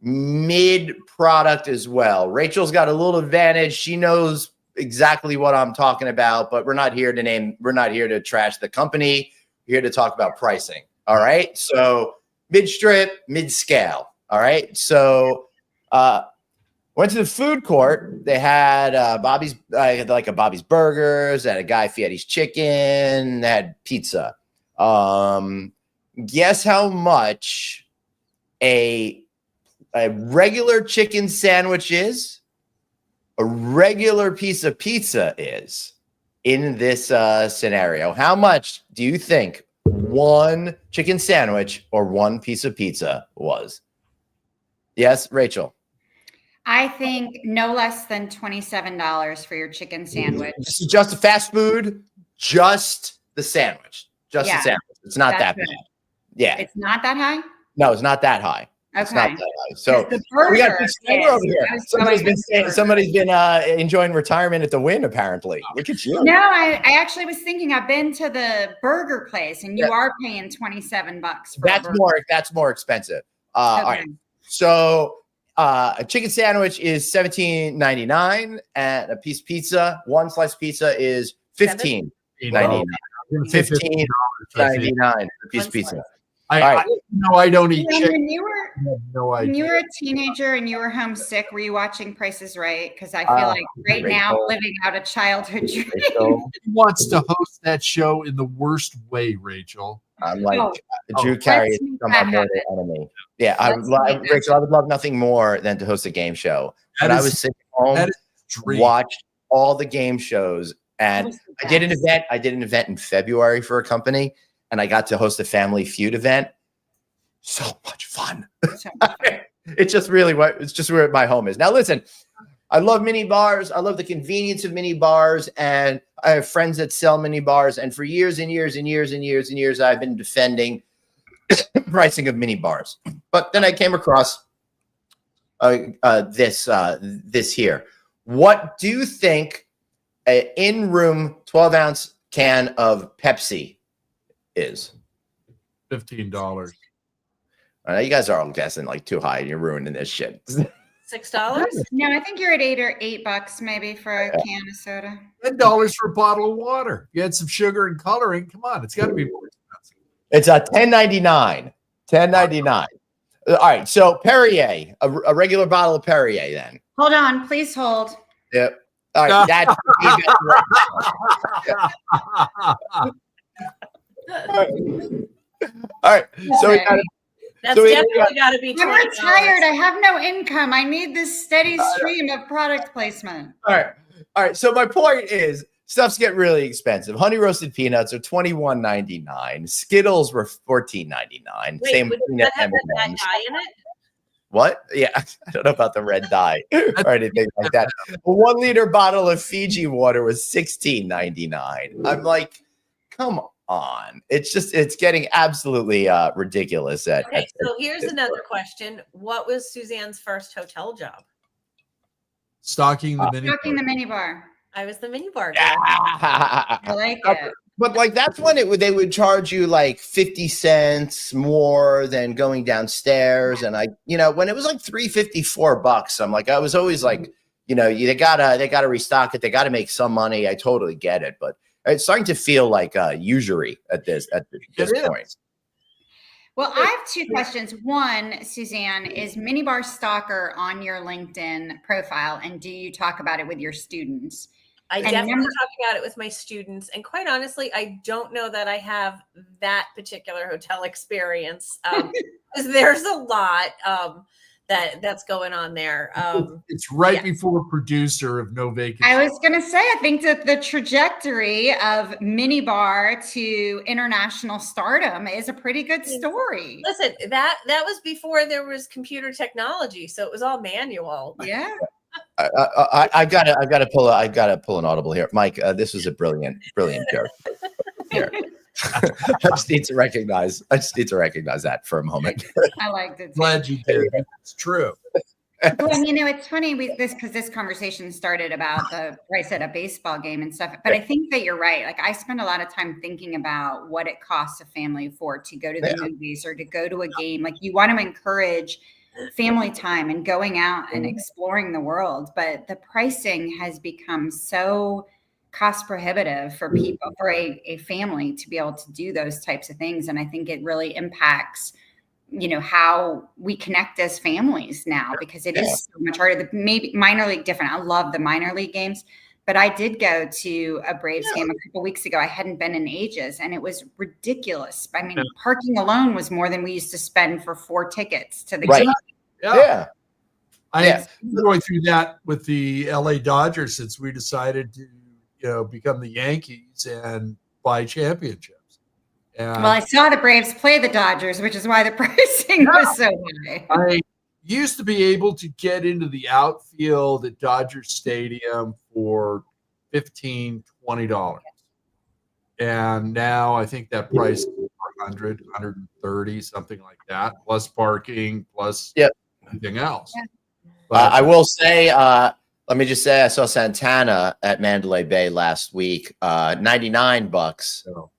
mid-product as well. Rachel's got a little advantage. She knows exactly what I'm talking about, but we're not here to trash the company. We're here to talk about pricing. All right. So mid-strip, mid-scale. All right, so went to the food court. They had Bobby's, like a Bobby's Burgers, and a Guy Fieri's Chicken. They had pizza. Guess how much a regular chicken sandwich is? A regular piece of pizza is in this scenario. How much do you think one chicken sandwich or one piece of pizza was? Yes, Rachel. I think no less than $27 for your chicken sandwich. This is just a fast food, just the sandwich. Just the sandwich. It's not that bad. Yeah. It's not that high? No, it's not that high. Okay. It's not that high. So we got a big standard over here. Somebody's been enjoying retirement at the Wynn, apparently. Look at you. No, I actually was thinking I've been to the burger place, and you are paying $27 for that's more expensive. All right. So a chicken sandwich is $17.99, and a piece of pizza, one slice pizza is $15.99. $15.99 a piece of pizza. I don't eat chicken. When you were a teenager and you were homesick, were you watching Price is Right? Because I feel like right now, living out a childhood dream. Who wants to host that show in the worst way, Rachel? I'm like Drew Carey is my mortal enemy. Yeah, Rachel, I would love nothing more than to host a game show. But I was sitting home, watched all the game shows, and I did an event. I did an event in February for a company, and I got to host a Family Feud event. So much fun. It's just where my home is. Now, listen, I love mini bars. I love the convenience of mini bars, and I have friends that sell mini bars. And for years and years and years and years and years, I've been defending pricing of mini bars. But then I came across this here. What do you think an in-room 12-ounce can of Pepsi is? $15. You guys are all guessing like too high. You're ruining this shit. $6? No, I think you're at $8 maybe for a can of soda. $10 for a bottle of water. You had some sugar and coloring. Come on, it's got to be more expensive. It's a $10.99. $10.99. All right, so Perrier, a regular bottle of Perrier, then. Hold on, please hold. Yep. All right, that's all right. So we got That's definitely got to be $20. I'm retired. I have no income. I need this steady stream of product placement. All right. So my point is, stuff's getting really expensive. Honey roasted peanuts are $21.99. Skittles were $14.99. Wait, Same would thing that at have that M&M's. dye in it? What? Yeah, I don't know about the red dye or anything like that. A 1 liter bottle of Fiji water was $16.99. I'm like, come on. It's getting absolutely ridiculous. So here's another question. What was Suzanne's first hotel job? Stocking the mini Stocking the mini bar. I was the mini bar girl. I like it. But like that's when they would charge you like 50 cents more than going downstairs. And when it was like $3.54, I'm like, I was always like, they gotta restock it. They gotta make some money. I totally get it. But it's starting to feel like usury at this point. Well, I have two questions. One, Suzanne, is Minibar Stalker on your LinkedIn profile, and do you talk about it with your students? I definitely talk about it with my students. And quite honestly, I don't know that I have that particular hotel experience because there's a lot that's going on there. It's right before producer of No Vacancy. I was going to say, I think that the trajectory of minibar to international stardom is a pretty good story. Listen, that was before there was computer technology, so it was all manual. Yeah. I gotta pull an audible here, Mike. This was a brilliant joke. Here. I just need to recognize that for a moment. I liked it. Glad you did. It's true. Well, it's funny because this conversation started about the price at a baseball game and stuff. But I think that you're right. Like I spend a lot of time thinking about what it costs a family to go to the movies or to go to a game. Like you want to encourage family time and going out and exploring the world, but the pricing has become so cost prohibitive for people, for a family to be able to do those types of things. And I think it really impacts, how we connect as families now, because it is so much harder. Maybe minor league different. I love the minor league games, but I did go to a Braves game a couple weeks ago. I hadn't been in ages, and it was ridiculous. I mean, parking alone was more than we used to spend for 4 tickets to the game. Yeah. I'm going through that with the LA Dodgers since we decided to, become the Yankees and buy championships. And well, I saw the Braves play the Dodgers, which is why the pricing was so high. I used to be able to get into the outfield at Dodger Stadium for $15, $20. And now I think that price is $100, $130, something like that, plus parking, plus everything else. Yeah. But I will say, let me just say, I saw Santana at Mandalay Bay last week, $99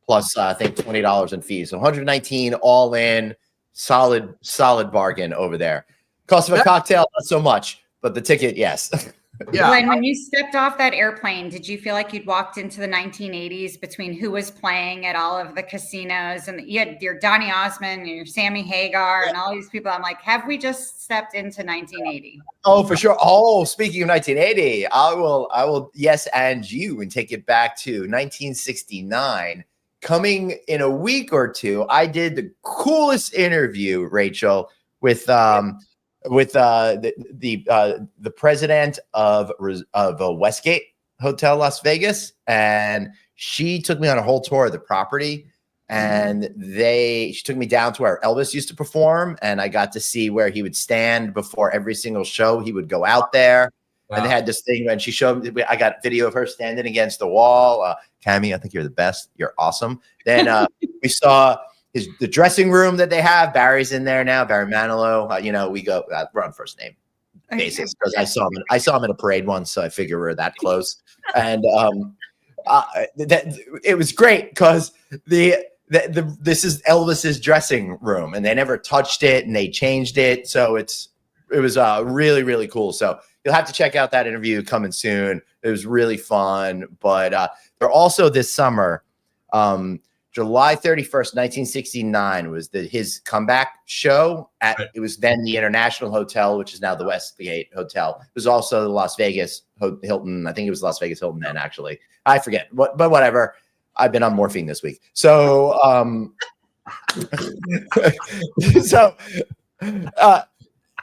plus I think $20 in fees, so $119 all in, solid bargain over there. Cost of a cocktail, not so much, but the ticket, yes. Yeah. Glenn, when you stepped off that airplane, did you feel like you'd walked into the 1980s between who was playing at all of the casinos? And you had your Donny Osmond and your Sammy Hagar and all these people. I'm like, have we just stepped into 1980? Oh, for sure. Oh, speaking of 1980, I will yes and you and take it back to 1969. Coming in a week or two, I did the coolest interview, Rachel, with the president of Westgate Hotel Las Vegas, and she took me on a whole tour of the property, and she took me down to where Elvis used to perform, and I got to see where he would stand before every single show. He would go out there, And they had this thing, and she showed me. I got video of her standing against the wall. Cammie, I think you're the best. You're awesome. Then we saw the dressing room that they have. Barry's in there now. Barry Manilow. We go. We're on first name basis because I saw him in a parade once, so I figure we're that close. And it was great because this is Elvis's dressing room, and they never touched it, and they changed it, so it was really, really cool. So you'll have to check out that interview coming soon. It was really fun. But they're also this summer, July 31st, 1969 was his comeback show. It was then the International Hotel, which is now the Westgate Hotel. It was also the Las Vegas Hilton. I think it was Las Vegas Hilton then, actually. I forget, but whatever. I've been on morphine this week. So,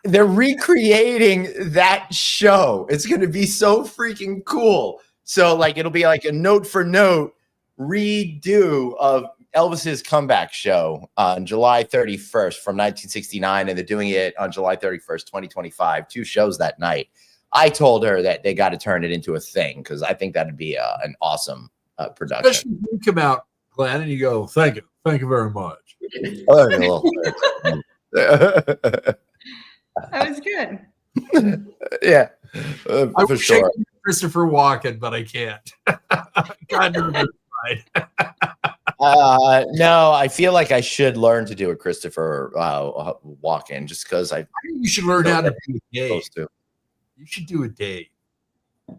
they're recreating that show. It's going to be so freaking cool. So it'll be like a note for note redo of Elvis's comeback show on July 31st from 1969. And they're doing it on July 31st, 2025, 2 shows that night. I told her that they got to turn it into a thing because I think that'd be an awesome production. Especially when you come out, Glenn, and you go, thank you very much. That was good. Yeah, I for wish sure. I could be Christopher Walken, but I can't. God knows right. No, I feel like I should learn to do a Christopher Walken just because I. You should learn how to do a Dave. To. You should do a Dave. I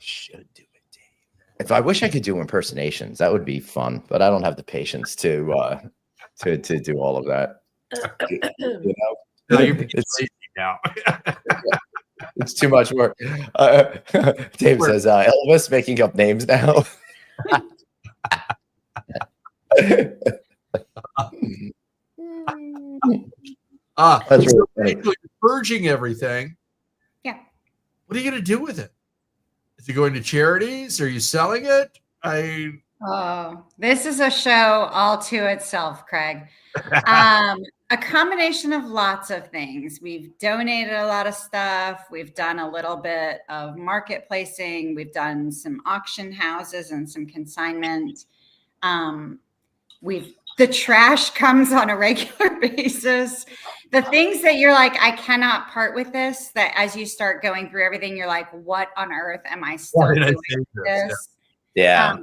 should do a Dave. If I wish I could do impersonations, that would be fun. But I don't have the patience to do all of that. No, you're it's now. It's too much work. Dave says Elvis making up names now. That's really funny. You're purging everything. Yeah. What are you going to do with it? Is it going to charities? Are you selling it? Oh, this is a show all to itself, Craig. A combination of lots of things. We've donated a lot of stuff. We've done a little bit of marketplacing. We've done some auction houses and some consignment. The trash comes on a regular basis. The things that you're like, I cannot part with this, that as you start going through everything, you're like, what on earth am I still doing this? Yeah.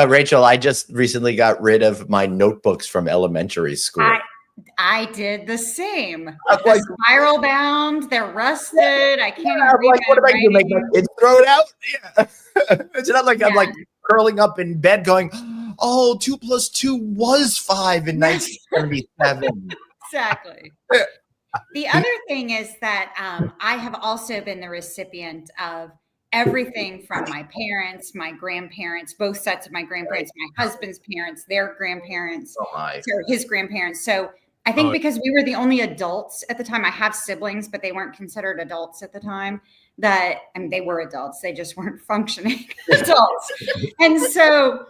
Rachel, I just recently got rid of my notebooks from elementary school. I did the same. They're spiral bound. They're rusted. I can't even read what am I going to make my kids throw it out? Yeah. It's not like I'm like curling up in bed going, oh, 2 + 2 was 5 in 1977. Exactly. The other thing is that I have also been the recipient of everything from my parents, my grandparents, both sets of my grandparents, my husband's parents, their grandparents, his grandparents. So I think because we were the only adults at the time, I have siblings, but they weren't considered adults at the time. They were adults, they just weren't functioning adults. And so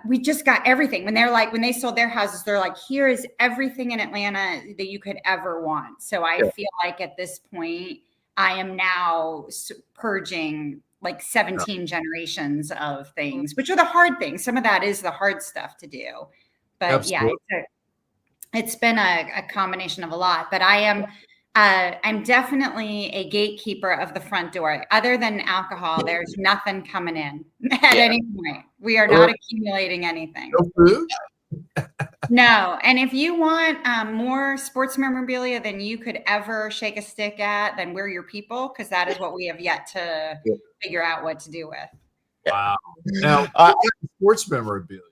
we just got everything. When they sold their houses, they're like, here is everything in Atlanta that you could ever want. So I feel like at this point, I am now purging like 17 generations of things, which are the hard things. Some of that is the hard stuff to do. But it's been a combination of a lot. But I'm definitely a gatekeeper of the front door. Other than alcohol, there's nothing coming in at any point. We are not accumulating anything. No food? No. And if you want more sports memorabilia than you could ever shake a stick at, then we're your people, because that is what we have yet to figure out what to do with. Wow. Now, sports memorabilia.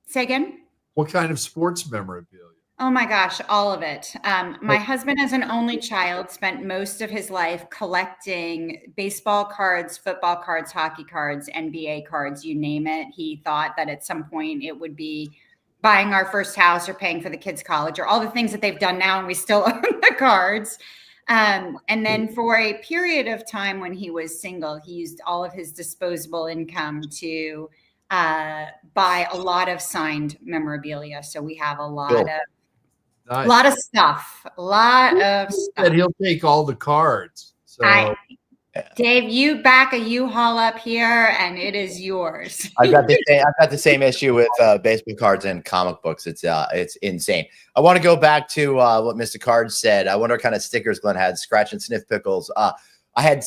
Say again? What kind of sports memorabilia? Oh my gosh, all of it. My husband, as an only child, spent most of his life collecting baseball cards, football cards, hockey cards, NBA cards, you name it. He thought that at some point it would be buying our first house or paying for the kids' college or all the things that they've done now, and we still own the cards. And then for a period of time when he was single, he used all of his disposable income to buy a lot of signed memorabilia. So we have a lot of Nice. A lot of stuff. And he'll take all the cards. So Dave, you back a U-Haul up here, and it is yours. I've got the same issue with baseball cards and comic books. It's insane. I want to go back to what Mr. Card said. I wonder what kind of stickers Glenn had. Scratch and sniff pickles. I had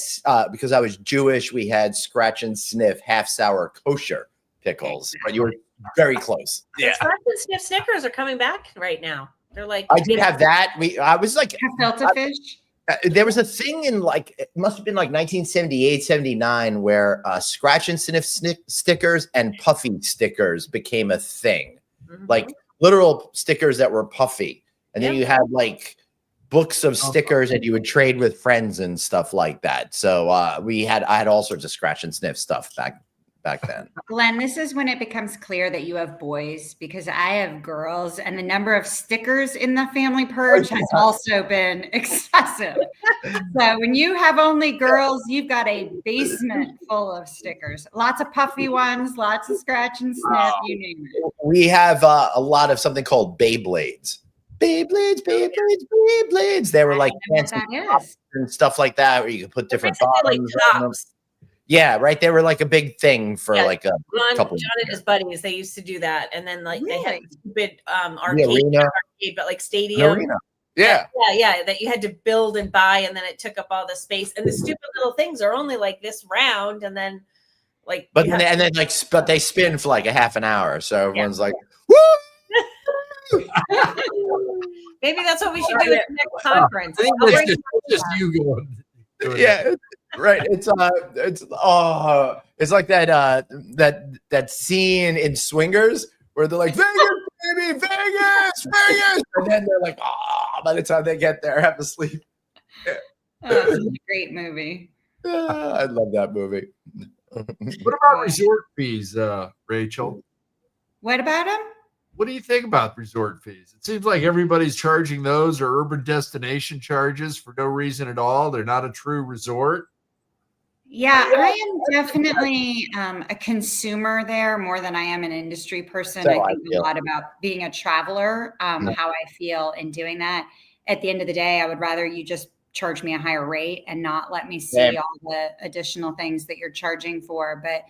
because I was Jewish. We had scratch and sniff half sour kosher pickles. But you were very close. Yeah. Scratch and sniff Snickers are coming back right now. They're like I did have that. I was like Gefilte fish. There was a thing in it must have been like 1978, 79 where scratch and sniff stickers and puffy stickers became a thing. Like literal stickers that were puffy. And then you had like books of stickers that you would trade with friends and stuff like that. So I had all sorts of scratch and sniff stuff back then. Glenn, this is when it becomes clear that you have boys, because I have girls, and the number of stickers in the family purge has also been excessive. So when you have only girls, you've got a basement full of stickers. Lots of puffy ones, lots of scratch and sniff, you name it. We have a lot of something called Beyblades. Beyblades. They were like fancy and stuff like that, where you could put different bottoms on them. Yeah, right. They were like a big thing for like a couple. John and his buddies, they used to do that, and then like they had stupid arcade, but like stadium. Yeah, that you had to build and buy, and then it took up all the space. And the stupid little things are only like this round, and then like. But they spin for like a half an hour, so everyone's like, "Woo!" Maybe that's what we should do at the next conference. I think just you going. Yeah. Right. It's like that scene in Swingers where they're like, Vegas, baby, Vegas. And then they're like, by the time they get there, have to sleep. Yeah. It's a great movie. I love that movie. What about resort fees, Rachel? What about them? What do you think about resort fees? It seems like everybody's charging those or urban destination charges for no reason at all. They're not a true resort. Yeah, I am definitely a consumer there more than I am an industry person. So I think a lot about being a traveler, how I feel in doing that. At the end of the day, I would rather you just charge me a higher rate and not let me see all the additional things that you're charging for. But,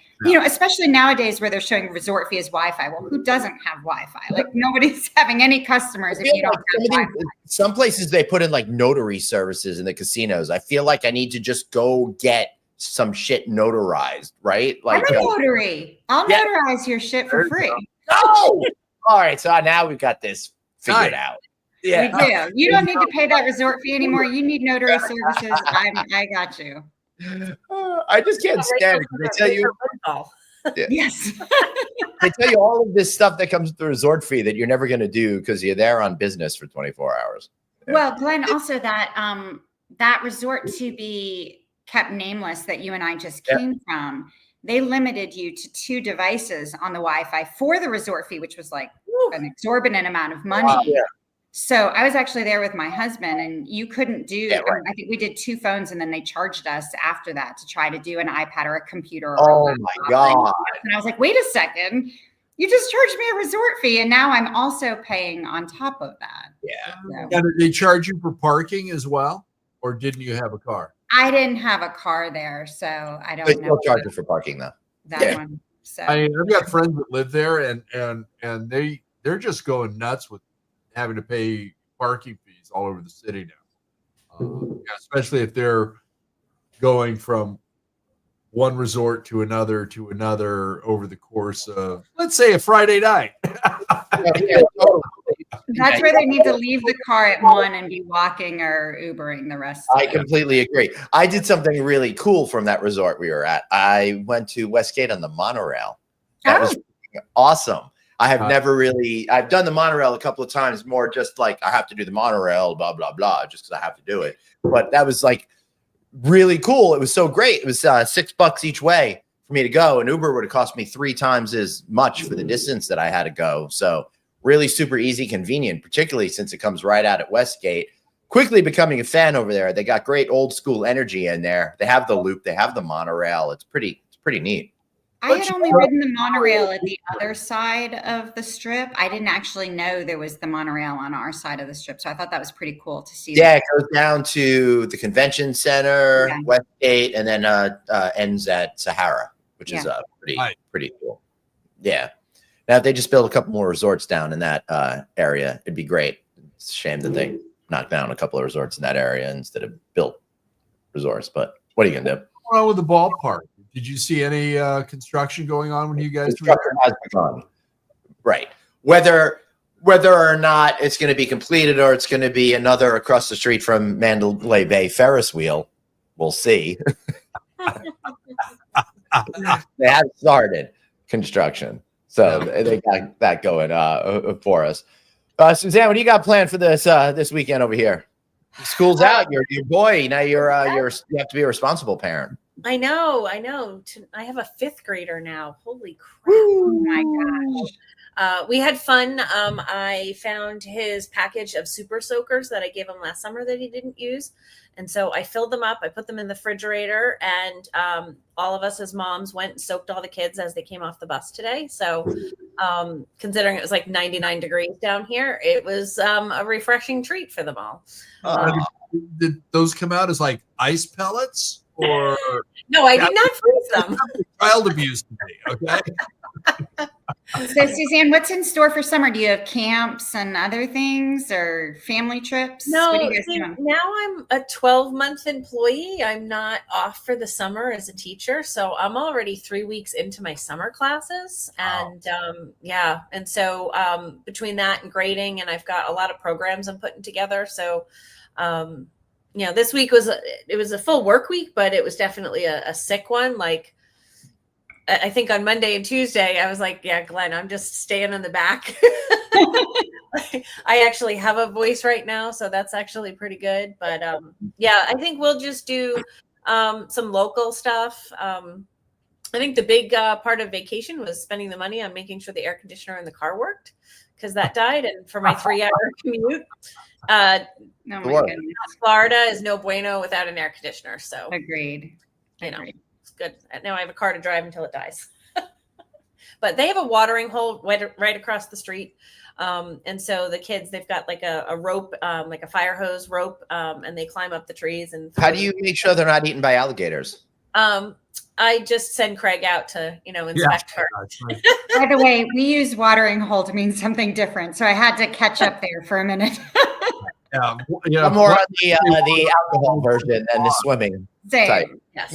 especially nowadays where they're showing resort fee as Wi-Fi. Well, who doesn't have Wi-Fi? Like nobody's having any customers if you don't have Wi-Fi. Some places they put in like notary services in the casinos. I feel like I need to just go get some shit notarized, right? Like I'm a notary. I'll notarize your shit for free. Oh, all right. So now we've got this figured out. Yeah, we do. You don't need to pay that resort fee anymore. You need notary services. I got you. I just can't stand it. They tell you, yes, they tell you all of this stuff that comes with the resort fee that you're never going to do because you're there on business for 24 hours. Yeah. Well, Glenn, also that resort to be kept nameless that you and I just came from, they limited you to 2 devices on the Wi-Fi for the resort fee, which was like an exorbitant amount of money. Wow, yeah. So I was actually there with my husband, and you couldn't do, I think we did 2 phones, and then they charged us after that to try to do an iPad or a computer. Oh my God. And I was like, wait a second, you just charged me a resort fee, and now I'm also paying on top of that. Yeah. So. Now, did they charge you for parking as well? Or didn't you have a car? I didn't have a car there, so I don't know. They still charge you for parking though. That one. So I've got friends that live there, and they're just going nuts with having to pay parking fees all over the city now. Especially if they're going from one resort to another over the course of, let's say, a Friday night. That's where they need to leave the car at 1 and be walking or Ubering the rest. I completely agree. I did something really cool from that resort we were at. I went to Westgate on the monorail. That was awesome. I have I've done the monorail a couple of times, more just like I have to do the monorail, blah, blah, blah, just because I have to do it. But that was like really cool. It was so great. It was $6 each way for me to go. And Uber would have cost me 3 times as much for the distance that I had to go. So really super easy, convenient, particularly since it comes right out at Westgate. Quickly becoming a fan over there. They got great old school energy in there. They have the loop. They have the monorail. It's pretty neat. I had only ridden the monorail at the other side of the strip. I didn't actually know there was the monorail on our side of the strip, so I thought that was pretty cool to see. Yeah, it goes down to the convention center, Yeah. Westgate, and then ends at Sahara, which is pretty cool. Yeah. Now, if they just build a couple more resorts down in that area, it'd be great. It's a shame that they knocked down a couple of resorts in that area instead of built resorts. But what are you gonna do? What's going on with the ballpark? Did you see any construction going on when you guys construction has begun? Right. Whether or not it's going to be completed or it's going to be another across the street from Mandalay Bay Ferris wheel, we'll see. They have started construction, so they got that going for us. Suzanne, what do you got planned for this weekend over here? School's out. You're your boy now. You have to be a responsible parent. I know. I have a 5th grader now. Holy crap! Oh my gosh. We had fun. I found his package of super soakers that I gave him last summer that he didn't use. And so I filled them up. I put them in the refrigerator, and all of us as moms went and soaked all the kids as they came off the bus today. So considering it was like 99 degrees down here, it was a refreshing treat for them all. Did those come out as like ice pellets? Or no, I did not freeze them. Child abuse to me, okay? So, Suzanne, what's in store for summer? Do you have camps and other things or family trips? No, what do you guys doing? Now I'm a 12-month employee. I'm not off for the summer as a teacher. So I'm already 3 weeks into my summer classes. And and so between that and grading, and I've got a lot of programs I'm putting together. So this week was a full work week, but it was definitely a sick one. Like, I think on Monday and Tuesday, I was like, yeah, Glenn, I'm just staying in the back. I actually have a voice right now, so that's actually pretty good. But I think we'll just do some local stuff. I think the big part of vacation was spending the money on making sure the air conditioner in the car worked, because that died. And for my 3-hour commute, my goodness. Florida is no bueno without an air conditioner. So agreed. It's good. Now I have a car to drive until it dies. But they have a watering hole right across the street. And so the kids, they've got like a rope, like a fire hose rope, and they climb up the trees. And how do you make sure they're not eaten by alligators? I just send Craig out to, inspect her. By the way, we use watering hole to mean something different, so I had to catch up there for a minute. I'm more on the alcohol version than the swimming type. Yes.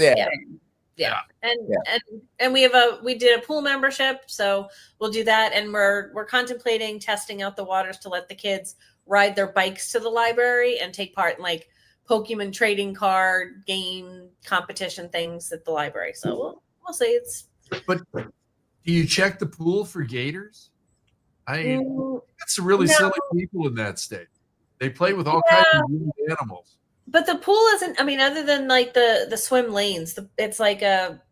Yeah. And we did a pool membership, so we'll do that. And we're contemplating testing out the waters to let the kids ride their bikes to the library and take part in like Pokemon trading card game competition things at the library. So we'll see. But do you check the pool for gators? That's really silly people in that state. They play with all kinds of weird animals. But the pool isn't, other than like the swim lanes, it's like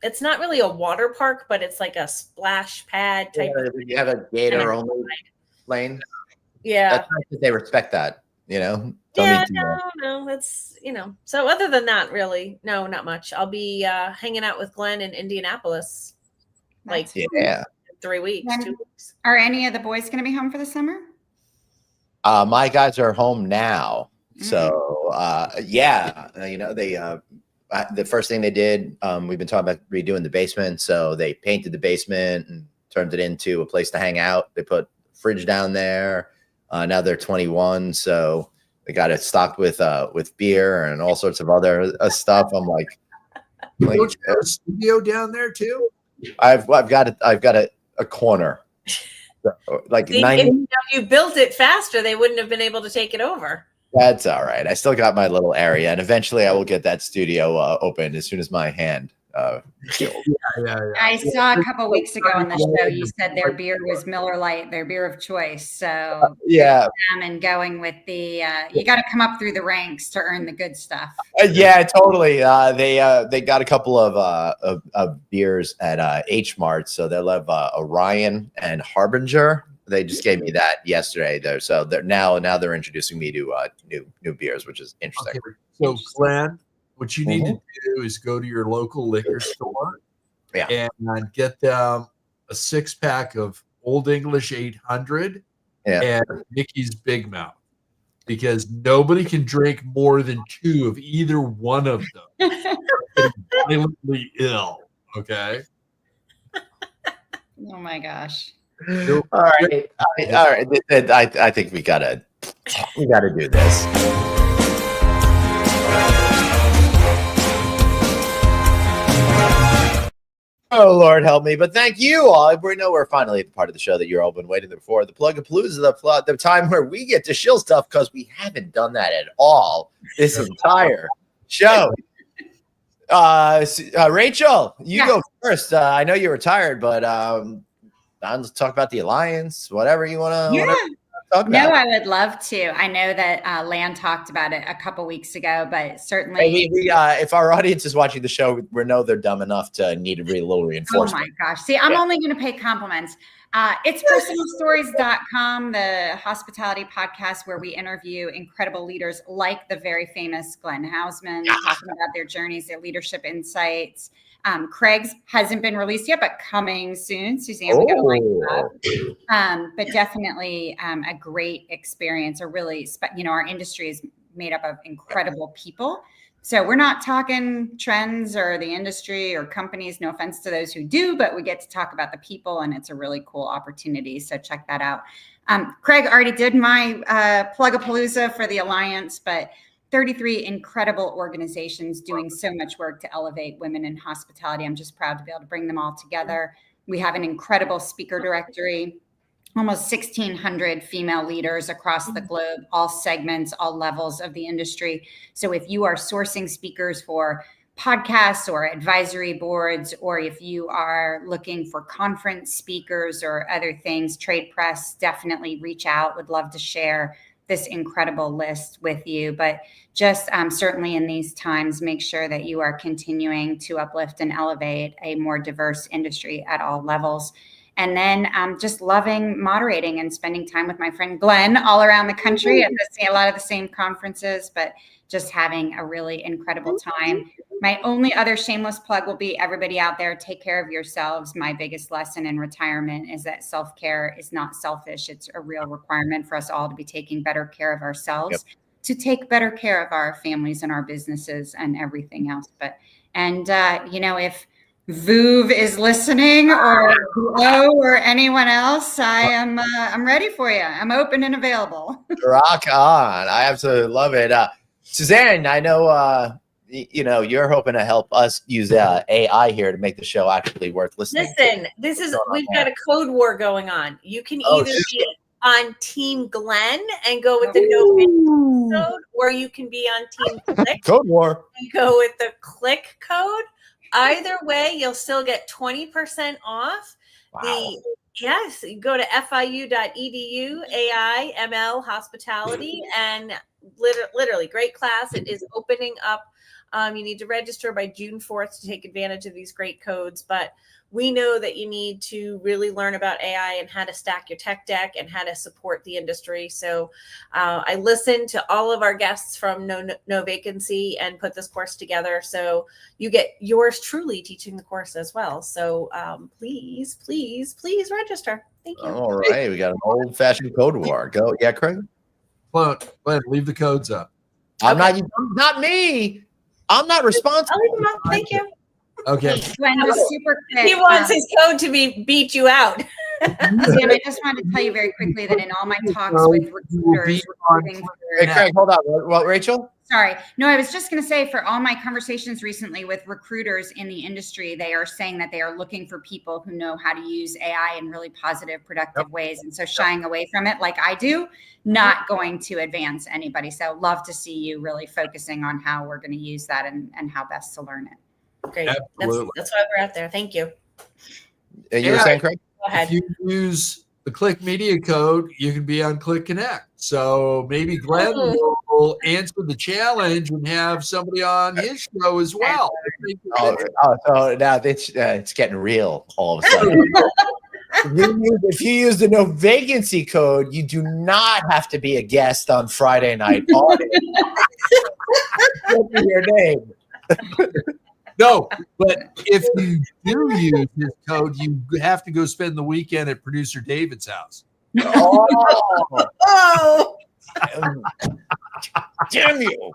it's not really a water park, but it's like a splash pad type. You have a gator only lane. Yeah. That's nice that they respect that, No, that's, so other than that, really, no, not much. I'll be hanging out with Glenn in Indianapolis. That's 3 weeks, 2 weeks. Are any of the boys going to be home for the summer? My guys are home now. So, the first thing they did, we've been talking about redoing the basement. So they painted the basement and turned it into a place to hang out. They put a fridge down there. Now they're 21. So they got it stocked with beer and all sorts of other stuff. I'm like, don't you have a studio down there too? I've got a corner. Like See, 90. if you built it faster, they wouldn't have been able to take it over. That's all right. I still got my little area, and eventually I will get that studio open as soon as my hand heals. I saw a couple weeks ago on the show, you said their beer was Miller Lite, their beer of choice. So and going with the you got to come up through the ranks to earn the good stuff. Totally. They got a couple of beers at H Mart, so they'll have Orion and Harbinger. They just gave me that yesterday, though. So they're now they're introducing me to new beers, which is interesting. Okay. So, Glenn, what you need to do is go to your local liquor store and get them a 6-pack of Old English 800 and Mickey's Big Mouth, because nobody can drink more than 2 of either one of them. Violently ill. Okay. Oh my gosh. All right. I think we gotta do this. Oh, Lord help me. But thank you all. We know we're finally at the part of the show that you're all been waiting for. The Plug-a-Palooza, the time where we get to shill stuff, because we haven't done that at all this entire show. Rachel, you go first. I know you're retired, but let's talk about the Alliance, whatever you want to talk about. No, I would love to. I know that Lan talked about it a couple weeks ago, but certainly, if our audience is watching the show, we know they're dumb enough to need a little reinforcement. Oh my gosh! See, I'm only going to pay compliments. It's personalstories.com, the hospitality podcast where we interview incredible leaders like the very famous Glenn Hausman, talking about their journeys, their leadership insights. Craig's hasn't been released yet, but coming soon. Suzanne, we got to link it up. But definitely a great experience. Our industry is made up of incredible people. So we're not talking trends or the industry or companies, no offense to those who do, but we get to talk about the people, and it's a really cool opportunity. So check that out. Craig already did my Plug-a-Palooza for the Alliance, but 33 incredible organizations doing so much work to elevate women in hospitality. I'm just proud to be able to bring them all together. We have an incredible speaker directory, almost 1,600 female leaders across the globe, all segments, all levels of the industry. So if you are sourcing speakers for podcasts or advisory boards, or if you are looking for conference speakers or other things, trade press, definitely reach out. Would love to share this incredible list with you. But just certainly in these times, make sure that you are continuing to uplift and elevate a more diverse industry at all levels. And then just loving moderating and spending time with my friend Glenn all around the country at a lot of the same conferences, but just having a really incredible time. My only other shameless plug will be everybody out there, take care of yourselves. My biggest lesson in retirement is that self-care is not selfish. It's a real requirement for us all to be taking better care of ourselves, to take better care of our families and our businesses and everything else. If Vuv is listening, or Glow, or anyone else, I'm ready for you. I'm open and available. Rock on. I absolutely love it. Suzanne, I know you're hoping to help us use AI here to make the show actually worth listening. Listen, we've got a code war going on. You can either be on Team Glenn and go with the no code, or you can be on Team Click code war and go with the Click code. Either way, you'll still get 20% off. Wow. Yes, you go to fiu.edu, AI, ML, hospitality, and literally great class. It is opening up. You need to register by June 4th to take advantage of these great codes, but we know that you need to really learn about AI and how to stack your tech deck and how to support the industry. So I listened to all of our guests from No Vacancy and put this course together. So you get yours truly teaching the course as well. So please, please, please register. Thank you. All right. We got an old-fashioned code war. Go. Yeah, Craig? Glenn, leave the codes up. Not me. I'm not responsible. I'll leave them up. Thank you. Okay. Glenn, just super quick. He wants his code to beat you out. Suzanne, I just wanted to tell you very quickly that in all my talks with recruiters, Hey, Craig, hold on. What, Rachel? Sorry. No, I was just going to say, for all my conversations recently with recruiters in the industry, they are saying that they are looking for people who know how to use AI in really positive, productive ways. And so shying away from it like I do, not going to advance anybody. So love to see you really focusing on how we're going to use that and how best to learn it. Great. That's why we're out there. Thank you. You were saying, Craig? Go ahead. If you use the Click Media code, you can be on Click Connect. So maybe Glenn will answer the challenge and have somebody on his show as well. So now it's getting real all of a sudden. If you use the no vacancy code, you do not have to be a guest on Friday night. Your name. No, but if you do use this code, you have to go spend the weekend at producer David's house. Oh, damn you!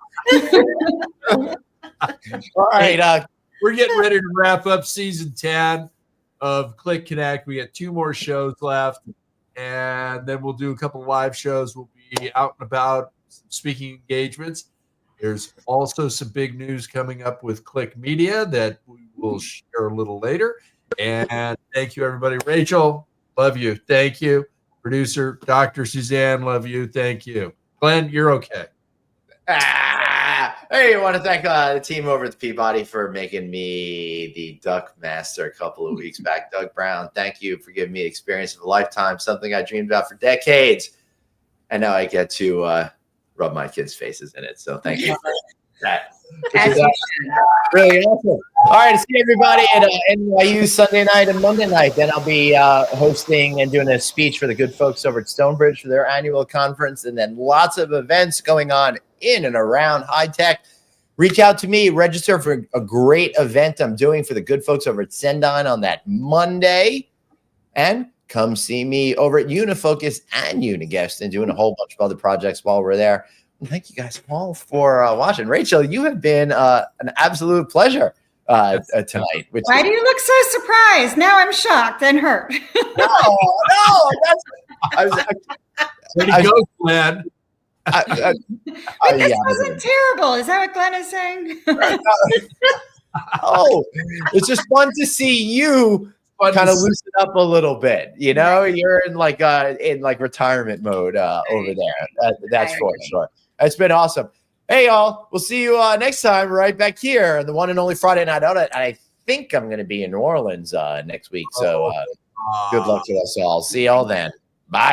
All right, we're getting ready to wrap up season 10 of Click Connect. We got 2 more shows left, and then we'll do a couple live shows. We'll be out and about speaking engagements. There's also some big news coming up with Click Media that we will share a little later. And thank you, everybody. Rachel, love you. Thank you. Producer, Dr. Suzanne, love you. Thank you. Glenn, you're okay. Hey, I want to thank the team over at the Peabody for making me the Duck Master a couple of weeks back. Doug Brown, thank you for giving me the experience of a lifetime, something I dreamed about for decades. And now I get to rub my kids' faces in it. So thank you for that. Really awesome. All right, see everybody at NYU Sunday night and Monday night. Then I'll be hosting and doing a speech for the good folks over at Stonebridge for their annual conference, and then lots of events going on in and around high tech. Reach out to me, register for a great event I'm doing for the good folks over at Sendine on that Monday, and come see me over at Unifocus and Uniguest and doing a whole bunch of other projects while we're there. Thank you guys all for watching. Rachel, you have been an absolute pleasure tonight. Why do you look so surprised? Now I'm shocked and hurt. No, There you go, Glenn. But this wasn't terrible. Is that what Glenn is saying? Oh, it's just fun to see you kind of loosen up a little bit. You know, you're in like retirement mode over there. That's for sure. It's been awesome. Hey, y'all. We'll see you next time right back here on the one and only Friday Night Out. I think I'm going to be in New Orleans next week. So good luck to us all. See y'all then. Bye.